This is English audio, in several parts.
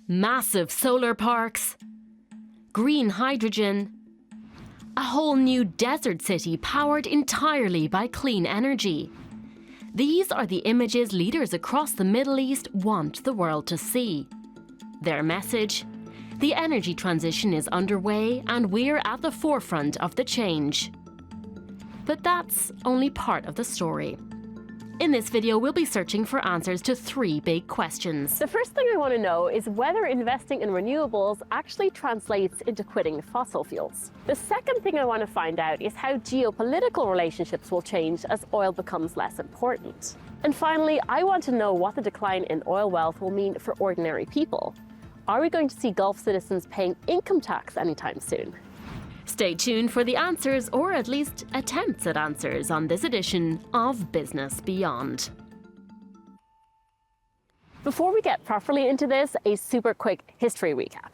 massive solar parks, green hydrogen, a whole new desert city powered entirely by clean energy. These are the images leaders across the Middle East want the world to see. Their message? The energy transition is underway and we're at the forefront of the change. But that's only part of the story. In this video, we'll be searching for answers to three big questions. The first thing I want to know is whether investing in renewables actually translates into quitting fossil fuels. The second thing I want to find out is how geopolitical relationships will change as oil becomes less important. And finally, I want to know what the decline in oil wealth will mean for ordinary people. Are we going to see Gulf citizens paying income tax anytime soon? Stay tuned for the answers, or at least attempts at answers, on this edition of Business Beyond. Before we get properly into this, a super quick history recap.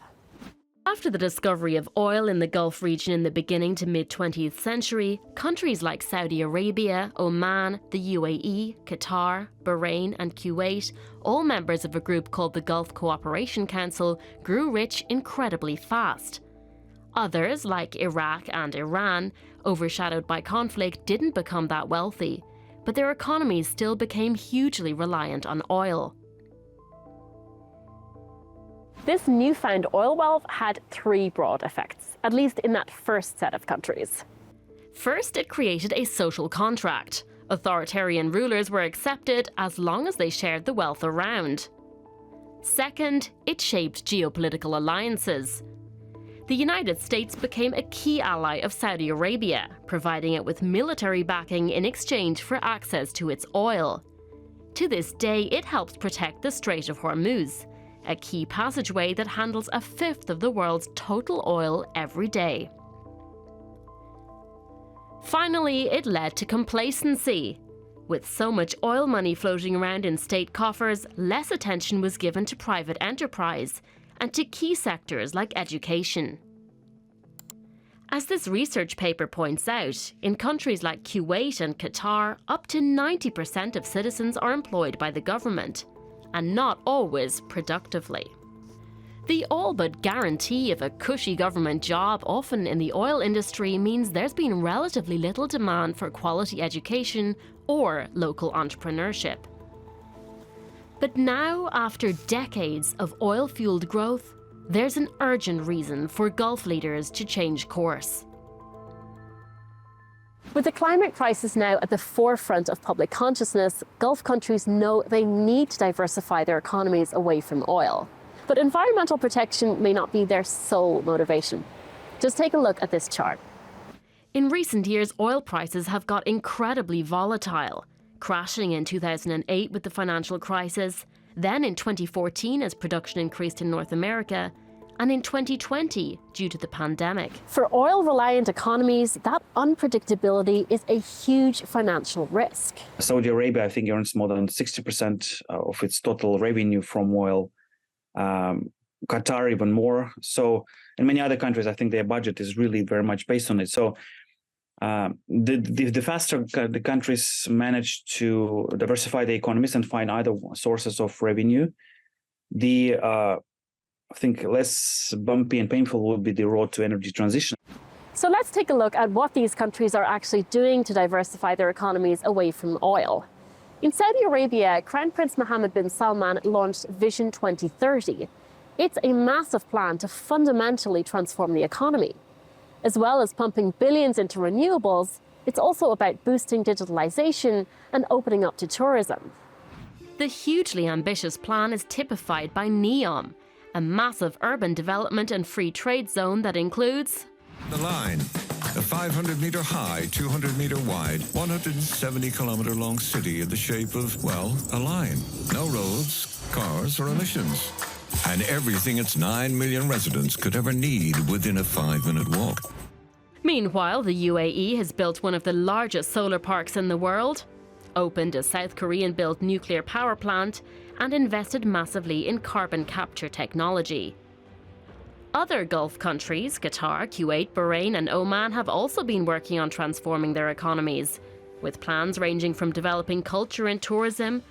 After the discovery of oil in the Gulf region in the beginning to mid-20th century, countries like Saudi Arabia, Oman, the UAE, Qatar, Bahrain and Kuwait, all members of a group called the Gulf Cooperation Council, grew rich incredibly fast. Others, like Iraq and Iran, overshadowed by conflict, didn't become that wealthy, but their economies still became hugely reliant on oil. This newfound oil wealth had three broad effects, at least in that first set of countries. First, it created a social contract. Authoritarian rulers were accepted as long as they shared the wealth around. Second, it shaped geopolitical alliances. The United States became a key ally of Saudi Arabia, providing it with military backing in exchange for access to its oil. To this day, it helps protect the Strait of Hormuz, a key passageway that handles a fifth of the world's total oil every day. Finally, it led to complacency. With so much oil money floating around in state coffers, less attention was given to private enterprise and to key sectors like education. As this research paper points out, in countries like Kuwait and Qatar, up to 90% of citizens are employed by the government, and not always productively. The all but guarantee of a cushy government job, often in the oil industry, means there's been relatively little demand for quality education or local entrepreneurship. But now, after decades of oil-fueled growth, there's an urgent reason for Gulf leaders to change course. With the climate crisis now at the forefront of public consciousness, Gulf countries know they need to diversify their economies away from oil. But environmental protection may not be their sole motivation. Just take a look at this chart. In recent years, oil prices have got incredibly volatile, crashing in 2008 with the financial crisis, then in 2014 as production increased in North America, and in 2020 due to the pandemic. For oil-reliant economies, that unpredictability is a huge financial risk. Saudi Arabia, I think, earns more than 60% of its total revenue from oil. Qatar even more. So, and many other countries, I think their budget is really very much based on it. So the faster the countries manage to diversify the economies and find other sources of revenue, the I think less bumpy and painful will be the road to energy transition. So let's take a look at what these countries are actually doing to diversify their economies away from oil. In Saudi Arabia, Crown Prince Mohammed bin Salman launched Vision 2030. It's a massive plan to fundamentally transform the economy. As well as pumping billions into renewables, it's also about boosting digitalization and opening up to tourism. The hugely ambitious plan is typified by NEOM, a massive urban development and free trade zone that includes The Line, a 500-meter-high, 200-meter-wide, 170-kilometer-long city in the shape of, well, a line. No roads, cars, or emissions. And everything its 9 million residents could ever need within a 5-minute walk. Meanwhile, the UAE has built one of the largest solar parks in the world, opened a South Korean-built nuclear power plant, and invested massively in carbon capture technology. Other Gulf countries, Qatar, Kuwait, Bahrain and Oman, have also been working on transforming their economies, with plans ranging from developing culture and tourism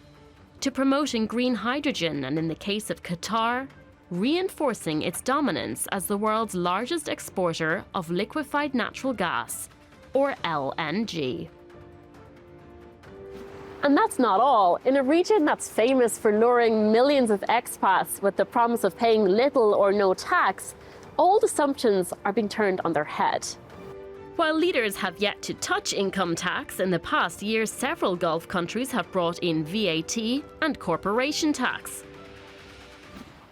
to promoting green hydrogen, and in the case of Qatar, reinforcing its dominance as the world's largest exporter of liquefied natural gas, or LNG. And that's not all. In a region that's famous for luring millions of expats with the promise of paying little or no tax, old assumptions are being turned on their head. While leaders have yet to touch income tax, in the past year several Gulf countries have brought in VAT and corporation tax.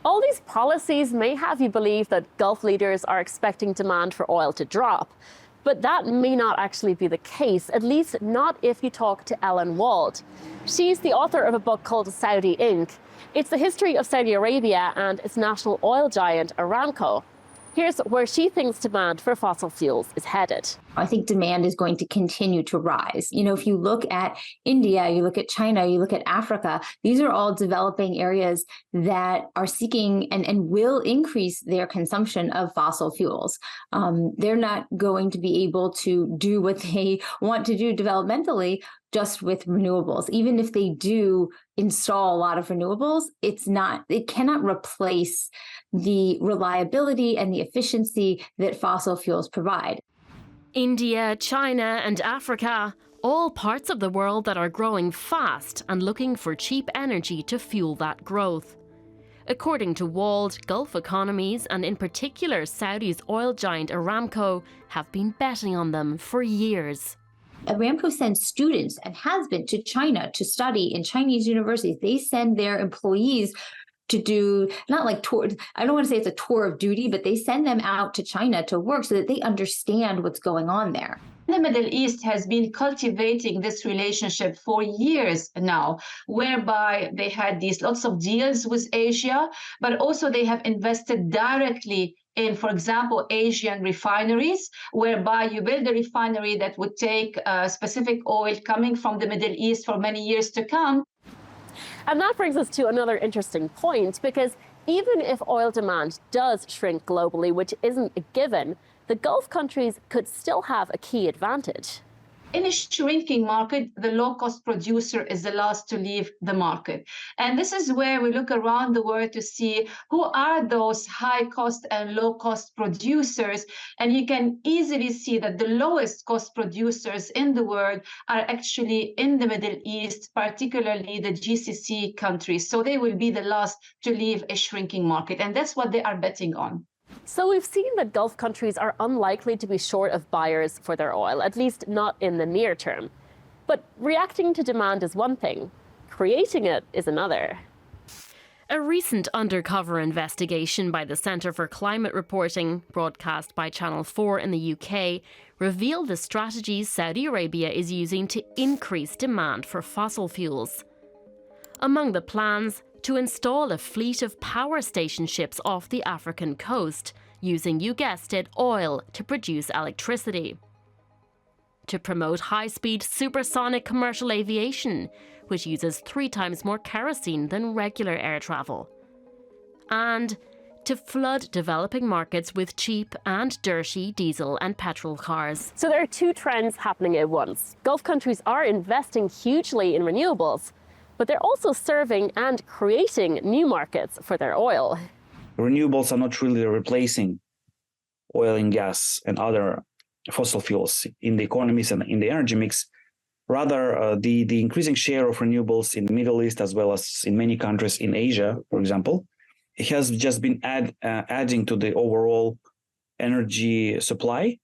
All these policies may have you believe that Gulf leaders are expecting demand for oil to drop. But that may not actually be the case, at least not if you talk to Ellen Wald. She's the author of a book called Saudi Inc. It's the history of Saudi Arabia and its national oil giant Aramco. Here's where she thinks demand for fossil fuels is headed. I think demand is going to continue to rise. You know, if you look at India, you look at China, you look at Africa, these are all developing areas that are seeking and will increase their consumption of fossil fuels. They're not going to be able to do what they want to do developmentally just with renewables. Even if they do install a lot of renewables, it cannot replace the reliability and the efficiency that fossil fuels provide. India, China, and Africa, all parts of the world that are growing fast and looking for cheap energy to fuel that growth. According to Wald, Gulf economies, and in particular Saudi's oil giant Aramco, have been betting on them for years. Aramco sends students and has been to China to study in Chinese universities. They send their employees to do, not like tour, I don't want to say it's a tour of duty, but they send them out to China to work so that they understand what's going on there. The Middle East has been cultivating this relationship for years now, whereby they had these lots of deals with Asia, but also they have invested directly in, for example, Asian refineries, whereby you build a refinery that would take specific oil coming from the Middle East for many years to come. And that brings us to another interesting point, because even if oil demand does shrink globally, which isn't a given, the Gulf countries could still have a key advantage. In a shrinking market, the low-cost producer is the last to leave the market. And this is where we look around the world to see who are those high-cost and low-cost producers. And you can easily see that the lowest-cost producers in the world are actually in the Middle East, particularly the GCC countries. So they will be the last to leave a shrinking market. And that's what they are betting on. So we've seen that Gulf countries are unlikely to be short of buyers for their oil, at least not in the near term. But reacting to demand is one thing, creating it is another. A recent undercover investigation by the Centre for Climate Reporting, broadcast by Channel 4 in the UK, revealed the strategies Saudi Arabia is using to increase demand for fossil fuels. Among the plans, to install a fleet of power station ships off the African coast, using, you guessed it, oil to produce electricity. To promote high-speed supersonic commercial aviation, which uses 3 times more kerosene than regular air travel. And to flood developing markets with cheap and dirty diesel and petrol cars. So there are 2 trends happening at once. Gulf countries are investing hugely in renewables, but they're also serving and creating new markets for their oil. Renewables are not really replacing oil and gas and other fossil fuels in the economies and in the energy mix. Rather, the increasing share of renewables in the Middle East, as well as in many countries in Asia, for example, it has just been adding to the overall energy supply.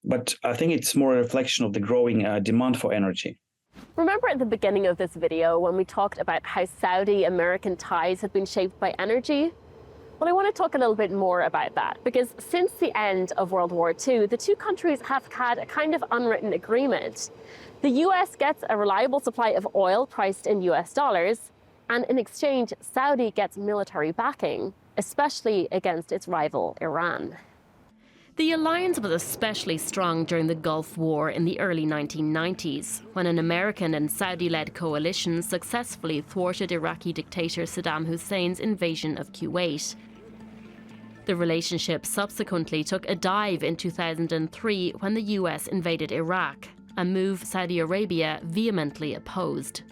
But I think it's more a reflection of the growing demand for energy. Remember at the beginning of this video when we talked about how Saudi-American ties had been shaped by energy? Well, I want to talk a little bit more about that, because since the end of World War II, the 2 countries have had a kind of unwritten agreement. The US gets a reliable supply of oil priced in US dollars, and in exchange, Saudi gets military backing, especially against its rival, Iran. The alliance was especially strong during the Gulf War in the early 1990s, when an American and Saudi-led coalition successfully thwarted Iraqi dictator Saddam Hussein's invasion of Kuwait. The relationship subsequently took a dive in 2003 when the US invaded Iraq, a move Saudi Arabia vehemently opposed.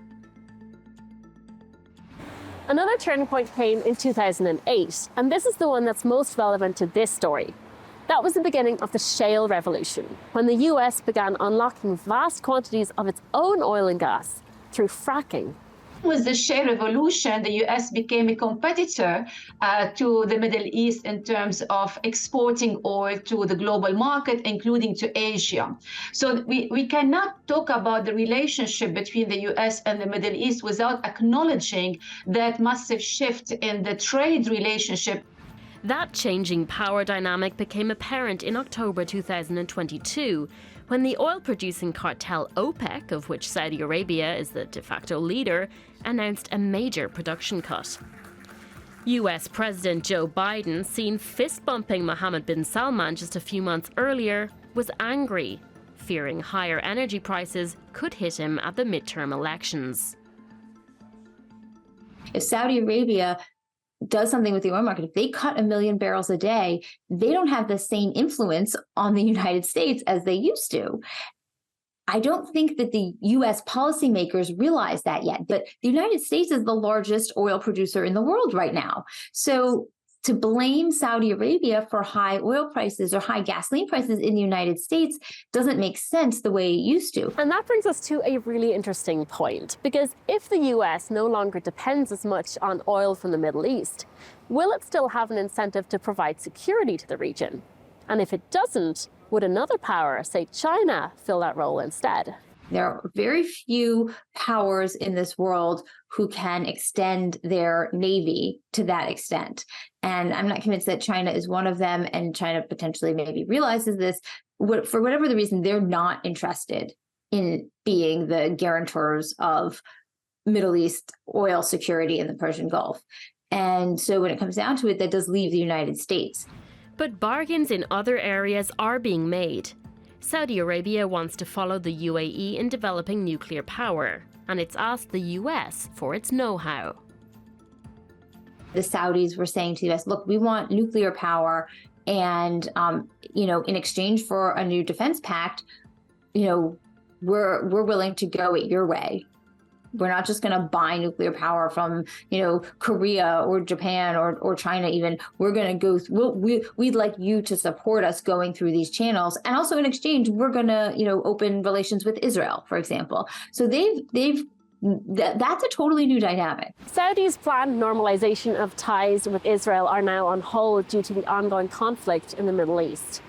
Another turning point came in 2008, and this is the one that's most relevant to this story. That was the beginning of the shale revolution, when the US began unlocking vast quantities of its own oil and gas through fracking. With the shale revolution, the US became a competitor to the Middle East in terms of exporting oil to the global market, including to Asia. So we cannot talk about the relationship between the US and the Middle East without acknowledging that massive shift in the trade relationship. That changing power dynamic became apparent in October 2022, when the oil-producing cartel OPEC, of which Saudi Arabia is the de facto leader, announced a major production cut. US President Joe Biden, seen fist-bumping Mohammed bin Salman just a few months earlier, was angry, fearing higher energy prices could hit him at the midterm elections. If Saudi Arabia does something with the oil market, if they cut 1 million barrels a day, they don't have the same influence on the United States as they used to. I don't think that the US policymakers realize that yet, but the United States is the largest oil producer in the world right now. So to blame Saudi Arabia for high oil prices or high gasoline prices in the United States doesn't make sense the way it used to. And that brings us to a really interesting point, because if the US no longer depends as much on oil from the Middle East, will it still have an incentive to provide security to the region? And if it doesn't, would another power, say China, fill that role instead? There are very few powers in this world who can extend their navy to that extent. And I'm not convinced that China is one of them, and China potentially maybe realizes this. For whatever the reason, they're not interested in being the guarantors of Middle East oil security in the Persian Gulf. And so when it comes down to it, that does leave the United States. But bargains in other areas are being made. Saudi Arabia wants to follow the UAE in developing nuclear power, and it's asked the US for its know-how. The Saudis were saying to the US, look, we want nuclear power, and in exchange for a new defense pact, we're willing to go it your way. We're not just going to buy nuclear power from, Korea or Japan or China even. We're going to go, we'd like you to support us going through these channels. And also in exchange, we're going to, open relations with Israel, for example. So that's a totally new dynamic. Saudi's planned normalization of ties with Israel are now on hold due to the ongoing conflict in the Middle East.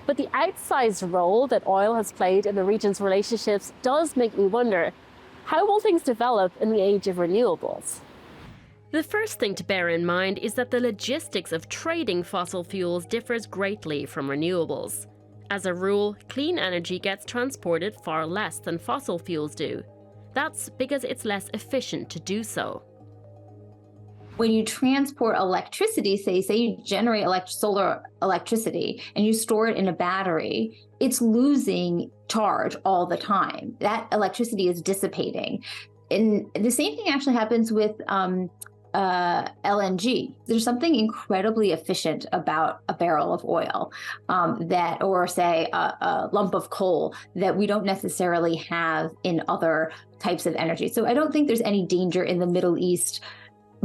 But the outsized role that oil has played in the region's relationships does make me wonder, how will things develop in the age of renewables? The first thing to bear in mind is that the logistics of trading fossil fuels differs greatly from renewables. As a rule, clean energy gets transported far less than fossil fuels do. That's because it's less efficient to do so. When you transport electricity, say you generate solar electricity and you store it in a battery, it's losing charge all the time. That electricity is dissipating. And the same thing actually happens with LNG. There's something incredibly efficient about a barrel of oil or say a lump of coal that we don't necessarily have in other types of energy. So I don't think there's any danger in the Middle East,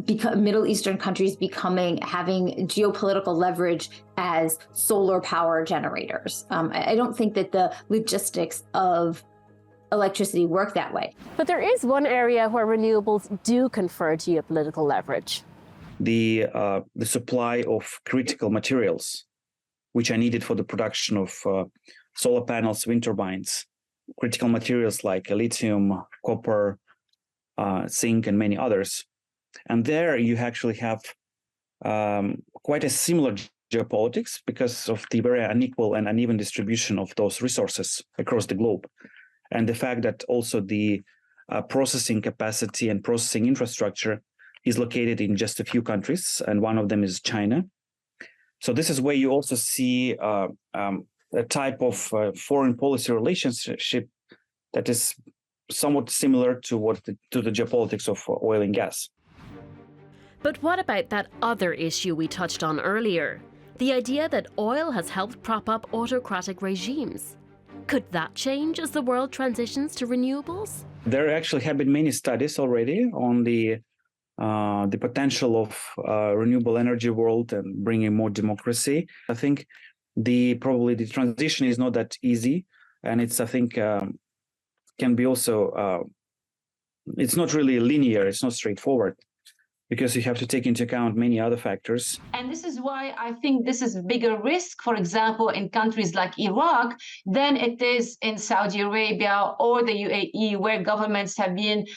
Middle Eastern countries having geopolitical leverage as solar power generators. I don't think that the logistics of electricity work that way. But there is one area where renewables do confer geopolitical leverage. The supply of critical materials, which are needed for the production of solar panels, wind turbines, critical materials like lithium, copper, zinc, and many others. And there you actually have quite a similar geopolitics because of the very unequal and uneven distribution of those resources across the globe. And the fact that also the processing capacity and processing infrastructure is located in just a few countries, and one of them is China. So this is where you also see a type of foreign policy relationship that is somewhat similar to the geopolitics of oil and gas. But what about that other issue we touched on earlier? The idea that oil has helped prop up autocratic regimes. Could that change as the world transitions to renewables? There actually have been many studies already on the the potential of renewable energy world and bringing more democracy. I think probably the transition is not that easy, and it's, I think, can be also it's not really linear. It's not straightforward, because you have to take into account many other factors. And this is why I think this is a bigger risk, for example, in countries like Iraq, than it is in Saudi Arabia or the UAE, where governments have been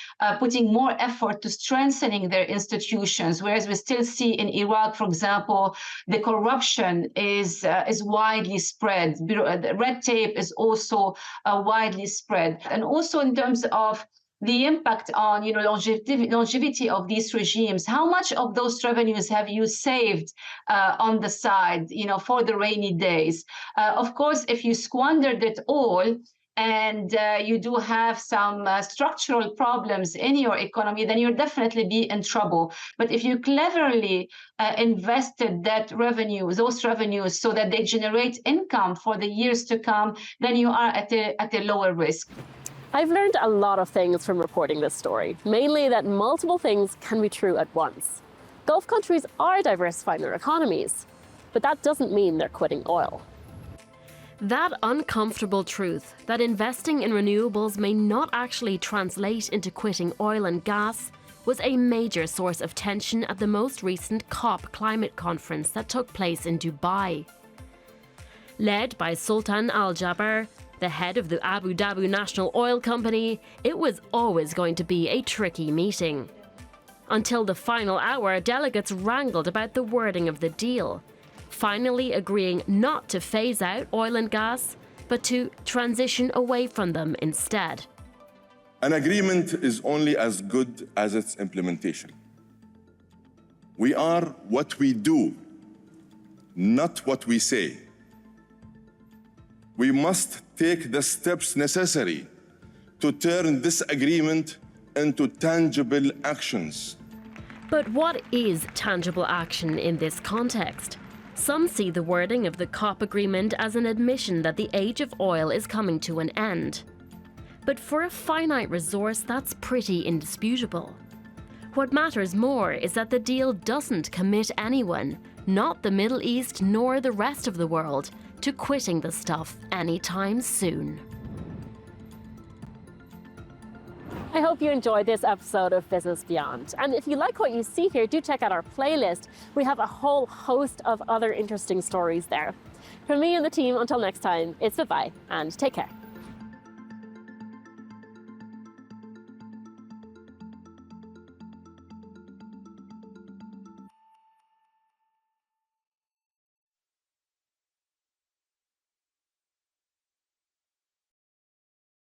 putting more effort to strengthening their institutions. Whereas we still see in Iraq, for example, the corruption is widely spread. The red tape is also widely spread. And also in terms of the impact on longevity of these regimes. How much of those revenues have you saved on the side, for the rainy days? Of course, if you squandered it all and you do have some structural problems in your economy, then you'll definitely be in trouble. But if you cleverly invested those revenues so that they generate income for the years to come, then you are at a lower risk. I've learned a lot of things from reporting this story, mainly that multiple things can be true at once. Gulf countries are diversifying their economies, but that doesn't mean they're quitting oil. That uncomfortable truth that investing in renewables may not actually translate into quitting oil and gas was a major source of tension at the most recent COP climate conference that took place in Dubai. Led by Sultan Al Jaber, the head of the Abu Dhabi National Oil Company, it was always going to be a tricky meeting. Until the final hour, delegates wrangled about the wording of the deal, finally agreeing not to phase out oil and gas, but to transition away from them instead. An agreement is only as good as its implementation. We are what we do, not what we say. We must take the steps necessary to turn this agreement into tangible actions. But what is tangible action in this context? Some see the wording of the COP agreement as an admission that the age of oil is coming to an end. But for a finite resource, that's pretty indisputable. What matters more is that the deal doesn't commit anyone, not the Middle East nor the rest of the world, to quitting the stuff anytime soon. I hope you enjoyed this episode of Business Beyond. And if you like what you see here, do check out our playlist. We have a whole host of other interesting stories there. From me and the team, until next time, it's bye-bye and take care.